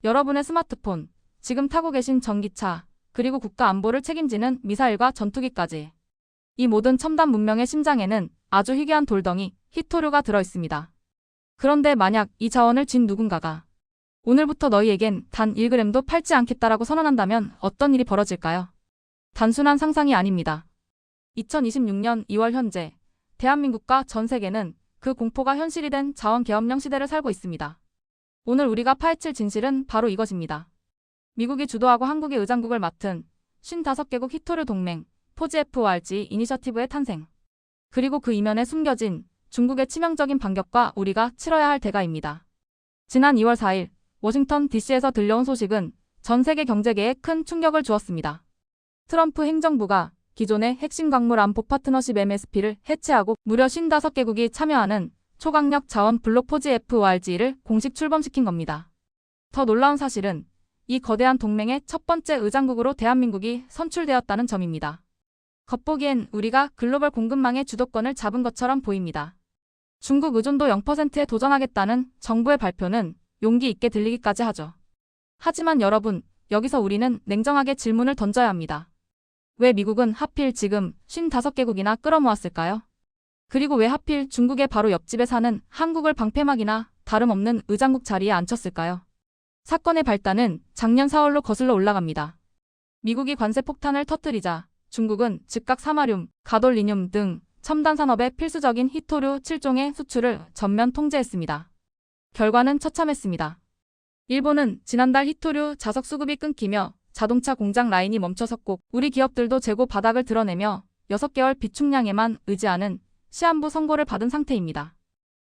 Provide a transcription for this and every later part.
여러분의 스마트폰, 지금 타고 계신 전기차, 그리고 국가 안보를 책임지는 미사일과 전투기까지. 이 모든 첨단 문명의 심장에는 아주 희귀한 돌덩이, 히토류가 들어있습니다. 그런데 만약 이 자원을 쥔 누군가가 오늘부터 너희에겐 단 1g도 팔지 않겠다라고 선언한다면 어떤 일이 벌어질까요? 단순한 상상이 아닙니다. 2026년 2월 현재 대한민국과 전 세계는 그 공포가 현실이 된 자원계엄령 시대를 살고 있습니다. 오늘 우리가 파헤칠 진실은 바로 이것입니다. 미국이 주도하고 한국이 의장국을 맡은 55개국 히토류 동맹, 포지FORG 이니셔티브의 탄생. 그리고 그 이면에 숨겨진 중국의 치명적인 반격과 우리가 치러야 할 대가입니다. 지난 2월 4일 워싱턴 DC에서 들려온 소식은 전 세계 경제계에 큰 충격을 주었습니다. 트럼프 행정부가 기존의 핵심 광물 안보 파트너십 MSP를 해체하고 무려 55개국이 참여하는 초강력 자원 블록 포지FORG를 공식 출범시킨 겁니다. 더 놀라운 사실은 이 거대한 동맹의 첫 번째 의장국으로 대한민국이 선출되었다는 점입니다. 겉보기엔 우리가 글로벌 공급망의 주도권을 잡은 것처럼 보입니다. 중국 의존도 0%에 도전하겠다는 정부의 발표는 용기 있게 들리기까지 하죠. 하지만 여러분, 여기서 우리는 냉정하게 질문을 던져야 합니다. 왜 미국은 하필 지금 55개국이나 끌어모았을까요? 그리고 왜 하필 중국의 바로 옆집에 사는 한국을 방패막이나 다름없는 의장국 자리에 앉혔을까요? 사건의 발단은 작년 4월로 거슬러 올라갑니다. 미국이 관세 폭탄을 터뜨리자 중국은 즉각 사마륨, 가돌리늄 등 첨단 산업의 필수적인 히토류 7종의 수출을 전면 통제했습니다. 결과는 처참했습니다. 일본은 지난달 히토류 자석 수급이 끊기며 자동차 공장 라인이 멈춰섰고 우리 기업들도 재고 바닥을 드러내며 6개월 비축량에만 의지하는 시한부 선고를 받은 상태입니다.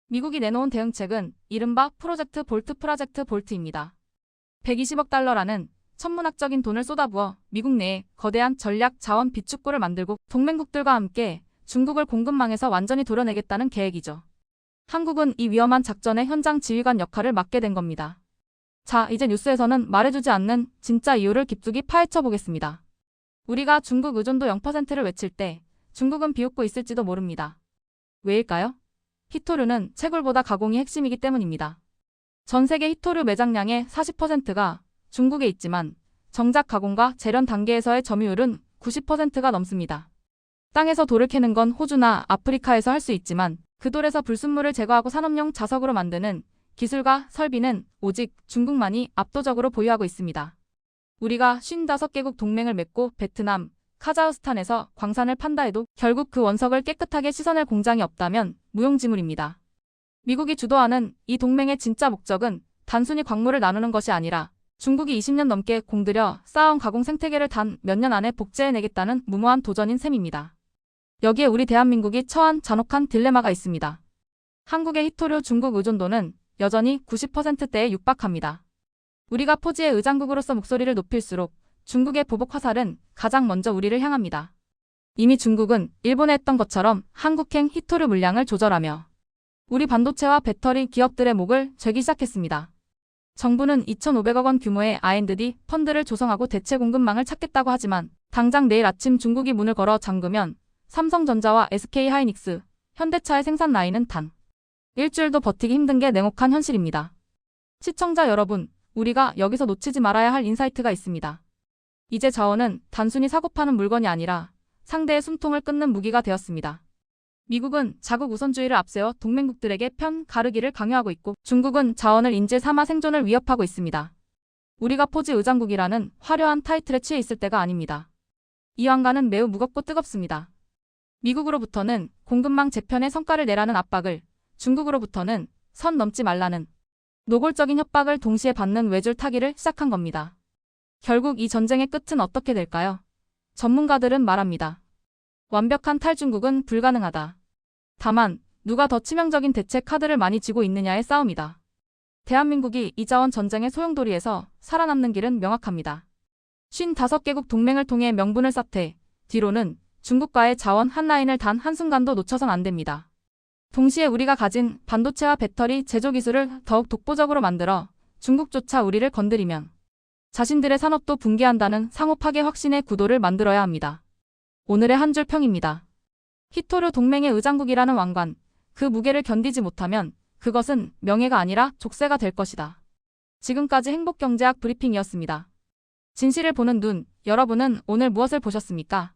미국이 내놓은 대응책은 이른바 프로젝트 볼트입니다. 120억 달러라는 천문학적인 돈을 쏟아부어 미국 내에 거대한 전략 자원 비축구를 만들고 동맹국들과 함께 중국을 공급망에서 완전히 도려내겠다는 계획이죠. 한국은 이 위험한 작전의 현장 지휘관 역할을 맡게 된 겁니다. 자, 이제 뉴스에서는 말해주지 않는 진짜 이유를 깊숙이 파헤쳐 보겠습니다. 우리가 중국 의존도 0%를 외칠 때 중국은 비웃고 있을지도 모릅니다. 왜일까요? 히토류는 채굴보다 가공이 핵심이기 때문입니다. 전 세계 히토류 매장량의 40%가 중국에 있지만 정작 가공과 재련 단계에서의 점유율은 90%가 넘습니다. 땅에서 돌을 캐는 건 호주나 아프리카에서 할 수 있지만 그 돌에서 불순물을 제거하고 산업용 자석으로 만드는 기술과 설비는 오직 중국만이 압도적으로 보유하고 있습니다. 우리가 55개국 동맹을 맺고 베트남, 카자흐스탄에서 광산을 판다 해도 결국 그 원석을 깨끗하게 씻어낼 공장이 없다면 무용지물입니다. 미국이 주도하는 이 동맹의 진짜 목적은 단순히 광물을 나누는 것이 아니라 중국이 20년 넘게 공들여 쌓아온 가공 생태계를 단 몇 년 안에 복제해내겠다는 무모한 도전인 셈입니다. 여기에 우리 대한민국이 처한 잔혹한 딜레마가 있습니다. 한국의 히토류 중국 의존도는 여전히 90%대에 육박합니다. 우리가 포지의 의장국으로서 목소리를 높일수록 중국의 보복 화살은 가장 먼저 우리를 향합니다. 이미 중국은 일본에 했던 것처럼 한국행 히토류 물량을 조절하며 우리 반도체와 배터리 기업들의 목을 죄기 시작했습니다. 정부는 2,500억 원 규모의 R&D 펀드를 조성하고 대체 공급망을 찾겠다고 하지만 당장 내일 아침 중국이 문을 걸어 잠그면 삼성전자와 SK하이닉스, 현대차의 생산 라인은 단 일주일도 버티기 힘든 게 냉혹한 현실입니다. 시청자 여러분, 우리가 여기서 놓치지 말아야 할 인사이트가 있습니다. 이제 자원은 단순히 사고 파는 물건이 아니라 상대의 숨통을 끊는 무기가 되었습니다. 미국은 자국 우선주의를 앞세워 동맹국들에게 편 가르기를 강요하고 있고 중국은 자원을 인질 삼아 생존을 위협하고 있습니다. 우리가 포지 의장국이라는 화려한 타이틀에 취해 있을 때가 아닙니다. 이 왕관은 매우 무겁고 뜨겁습니다. 미국으로부터는 공급망 재편에 성과를 내라는 압박을, 중국으로부터는 선 넘지 말라는 노골적인 협박을 동시에 받는 외줄 타기를 시작한 겁니다. 결국 이 전쟁의 끝은 어떻게 될까요? 전문가들은 말합니다. 완벽한 탈중국은 불가능하다. 다만 누가 더 치명적인 대체 카드를 많이 쥐고 있느냐의 싸움이다. 대한민국이 이 자원 전쟁의 소용돌이에서 살아남는 길은 명확합니다. 55개국 동맹을 통해 명분을 쌓되 뒤로는 중국과의 자원 한 라인을 단 한순간도 놓쳐선 안 됩니다. 동시에 우리가 가진 반도체와 배터리 제조 기술을 더욱 독보적으로 만들어 중국조차 우리를 건드리면 자신들의 산업도 붕괴한다는 상호 파괴 확신의 구도를 만들어야 합니다. 오늘의 한 줄 평입니다. 히토류 동맹의 의장국이라는 왕관, 그 무게를 견디지 못하면 그것은 명예가 아니라 족쇄가 될 것이다. 지금까지 행복경제학 브리핑이었습니다. 진실을 보는 눈, 여러분은 오늘 무엇을 보셨습니까?